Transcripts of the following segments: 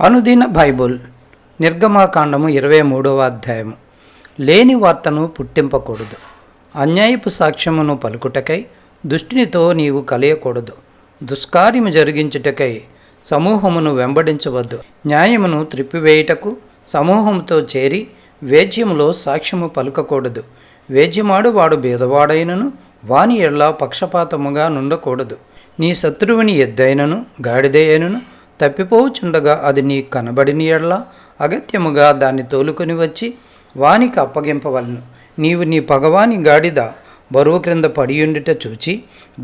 అనుదిన బైబుల్ నిర్గమాకాండము 23వ అధ్యాయము. లేని వార్తను పుట్టింపకూడదు. అన్యాయపు సాక్ష్యమును పలుకుటకై దుష్టునితో నీవు కలియకూడదు. దుష్కార్యము జరిగించుటకై సమూహమును వెంబడించవద్దు. న్యాయమును త్రిప్పివేయుటకు సమూహంతో చేరి వేద్యములో సాక్ష్యము పలుకకూడదు. వేద్యమాడు వాడు బీదవాడైనను వాని ఎడ్ల పక్షపాతముగా నుండకూడదు. నీ శత్రువుని ఎద్దైనను గాడిదైనను తప్పిపోవుచుండగా అది నీ కనబడిన ఎడ్ల అగత్యముగా దాన్ని తోలుకొని వచ్చి వానికి అప్పగింపవలను. నీవు నీ పగవాని గాడిద బరువు క్రింద పడియుండుట చూచి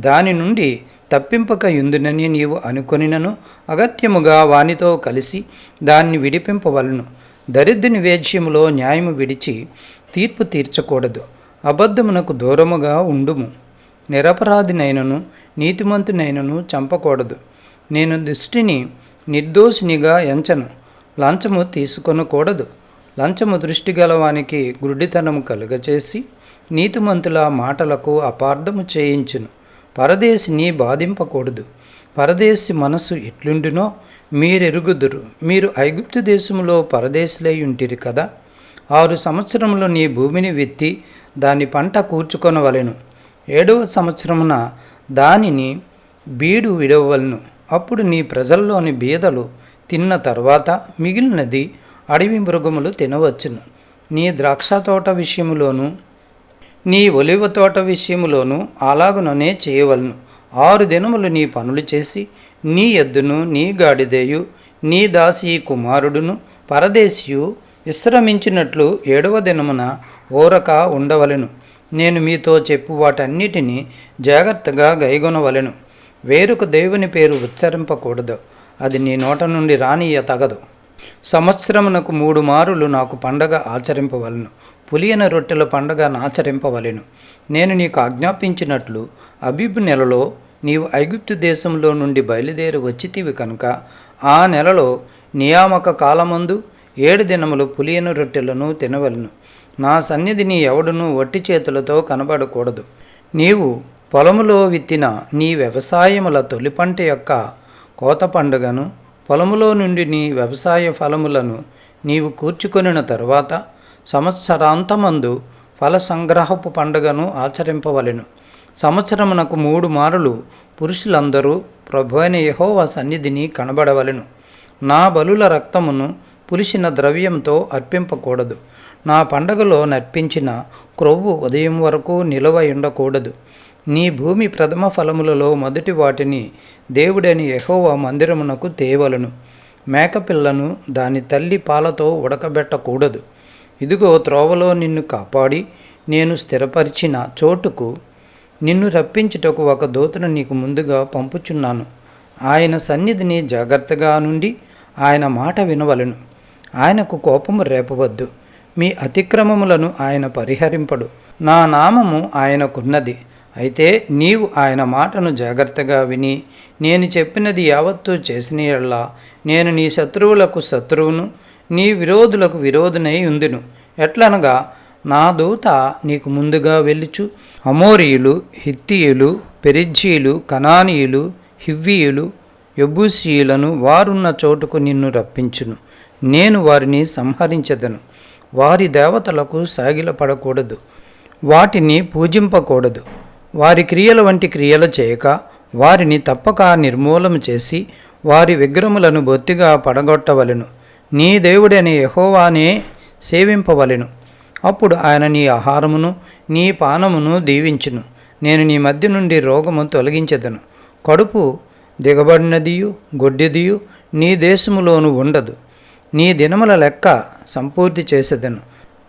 దాని నుండి తప్పింపక యుందునని నీవు అనుకొనినను అగత్యముగా వానితో కలిసి దాన్ని విడిపింపవలను. దరిద్రుని వేద్యములో న్యాయము విడిచి తీర్పు తీర్చకూడదు. అబద్ధమునకు దూరముగా ఉండుము. నిరపరాధినైనను నీతిమంతునైనను చంపకూడదు. నేను దుష్టిని నిర్దోషినిగా ఎంచను. లంచము తీసుకొనకూడదు. లంచము దృష్టి గలవానికి గుడ్డితనము కలుగచేసి నీతిమంతుల మాటలకు అపార్థము చేయించును. పరదేశిని బాధింపకూడదు. పరదేశి మనస్సు ఎట్లుండునో మీరెరుగుదురు. మీరు ఐగుప్తు దేశములో పరదేశులై ఉంటిరి కదా. 6 సంవత్సరములు నీ భూమిని విత్తి దాని పంట కూర్చుకొనవలెను. 7వ సంవత్సరమున దానిని బీడు విడవలను. అప్పుడు నీ ప్రజల్లోని బీదలు తిన్న తర్వాత మిగిలినది అడవి మృగములు తినవచ్చును. నీ ద్రాక్ష తోట విషయములోను నీ ఒలివ తోట విషయములోను అలాగుననే చేయవలను. 6 దినములు నీ పనులు చేసి నీ ఎద్దును నీ గాడిదయు నీ దాసి కుమారుడును పరదేశియు విశ్రమించినట్లు 7వ దినమున ఊరక ఉండవలెను. నేను మీతో చెప్పు వాటన్నిటినీ జాగ్రత్తగా గైగొనవలెను. వేరొక దేవుని పేరు ఉచ్చరింపకూడదు. అది నీ నోట నుండి రానియ తగదు. సంవత్సరమునకు 3 మారులు నాకు పండగ ఆచరింపవలను. పులియన రొట్టెల పండగ ఆచరింపవలెను. నేను నీకు ఆజ్ఞాపించినట్లు అబీబు నెలలో నీవు ఐగుప్తు దేశంలో నుండి బయలుదేరి వచ్చితివి కనుక ఆ నెలలో నియామక కాలమందు 7 దినములు పులియన రొట్టెలను తినవలను. నా సన్నిధిని ఎవడునూ వట్టి చేతులతో కనబడకూడదు. నీవు పొలములో విత్తిన నీ వ్యవసాయముల తొలి పంట యొక్క కోత పండుగను పొలములో నుండి నీ వ్యవసాయ ఫలములను నీవు కూర్చుకొనిన తరువాత సంవత్సరాంతమందు ఫల సంగ్రహపు పండుగను ఆచరింపవలెను. సంవత్సరమునకు 3 మారులు పురుషులందరూ ప్రభువైన యెహోవా సన్నిధిని కనబడవలెను. నా బలుల రక్తమును పులిసిన ద్రవ్యంతో అర్పింపకూడదు. నా పండగలో నర్పించిన క్రొవ్వు ఉదయం వరకు నిలవ ఉండకూడదు. నీ భూమి ప్రథమ ఫలములలో మొదటి వాటిని దేవుడైన యెహోవా మందిరమునకు తేవలను. మేకపిల్లను దాని తల్లి పాలతో ఉడకబెట్టకూడదు. ఇదిగో త్రోవలో నిన్ను కాపాడి నేను స్థిరపరిచిన చోటుకు నిన్ను రప్పించుటకు ఒక దూతను నీకు ముందుగా పంపుచున్నాను. ఆయన సన్నిధిని జాగ్రత్తగా నుండి ఆయన మాట వినవలెను. ఆయనకు కోపము రేపవద్దు. మీ అతిక్రమములను ఆయన పరిహరింపడు. నా నామము ఆయనకున్నది. అయితే నీవు ఆయన మాటను జాగ్రత్తగా విని నేను చెప్పినది యావత్తూ చేసిన యెడల నేను నీ శత్రువులకు శత్రువును నీ విరోధులకు విరోధునై ఉందును. ఎట్లనగా నా దూత నీకు ముందుగా వెళ్ళుచు అమోరీయులు, హిత్తీయులు, పెరిజ్జీయులు, కనానీయులు, హివ్వీయులు, యెబూసీయులను వారున్న చోటుకు నిన్ను రప్పించును. నేను వారిని సంహరించెదను. వారి దేవతలకు సాగిలపడకూడదు. వాటిని పూజింపకూడదు. వారి క్రియల వంటి క్రియలు చేయక వారిని తప్పక నిర్మూలన చేసి వారి విగ్రహములను బొత్తిగా పడగొట్టవలెను. నీ దేవుడైన యెహోవానే సేవింపవలెను. అప్పుడు ఆయన నీ ఆహారమును నీ పానమును దీవించును. నేను నీ మధ్య నుండి రోగము తొలగించెదను. కడుపు దిగబడినదియు గొడ్డిదియు నీ దేశములోను ఉండదు. నీ దినముల లెక్క సంపూర్తి చేసేదను.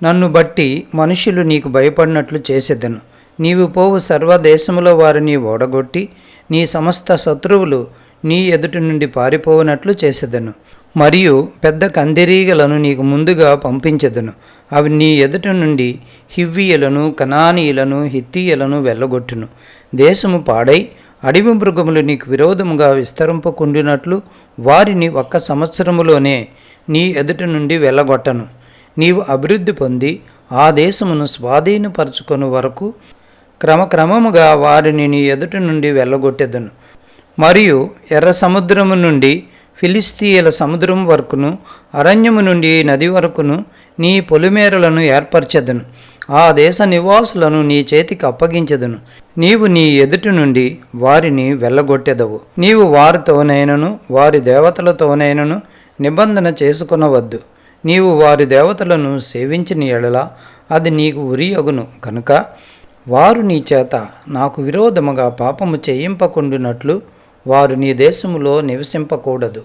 నన్ను బట్టి మనుషులు నీకు భయపడినట్లు చేసేదను. నీవు పోవు సర్వదేశములో వారిని ఓడగొట్టి నీ సమస్త శత్రువులు నీ ఎదుటి నుండి పారిపోవునట్లు చేసేదను. మరియు పెద్ద కందిరీగలను నీకు ముందుగా పంపించెదను. అవి నీ ఎదుటి నుండి హివ్వీయులను, కనానీయులను, హిత్తీయులను వెళ్ళగొట్టును. దేశము పాడై అడవి మృగములు నీకు విరోధముగా విస్తరింపకుండినట్లు వారిని 1 సంవత్సరములోనే నీ ఎదుటి నుండి వెళ్ళగొట్టను. నీవు అభివృద్ధి పొంది ఆ దేశమును స్వాధీనపరచుకొని వరకు క్రమక్రమముగా వారిని నీ ఎదుటి నుండి వెళ్ళగొట్టెదను. మరియు ఎర్ర సముద్రము నుండి ఫిలిస్తీయుల సముద్రం వరకును, అరణ్యము నుండి నది వరకును నీ పొలిమేరలను ఏర్పరచెదను. ఆ దేశ నివాసులను నీ చేతికి అప్పగించెదను. నీవు నీ ఎదుటి నుండి వారిని వెళ్ళగొట్టెదవు. నీవు వారితోనైనను వారి దేవతలతోనైనను నిబంధన చేసుకొనవద్దు. నీవు వారి దేవతలను సేవించిన ఎడల అది నీకు ఉరియగును కనుక వారు నీ చేత నాకు విరోధముగా పాపము చేయింపకుండునట్లు వారు నీ దేశములో నివసింపకూడదు.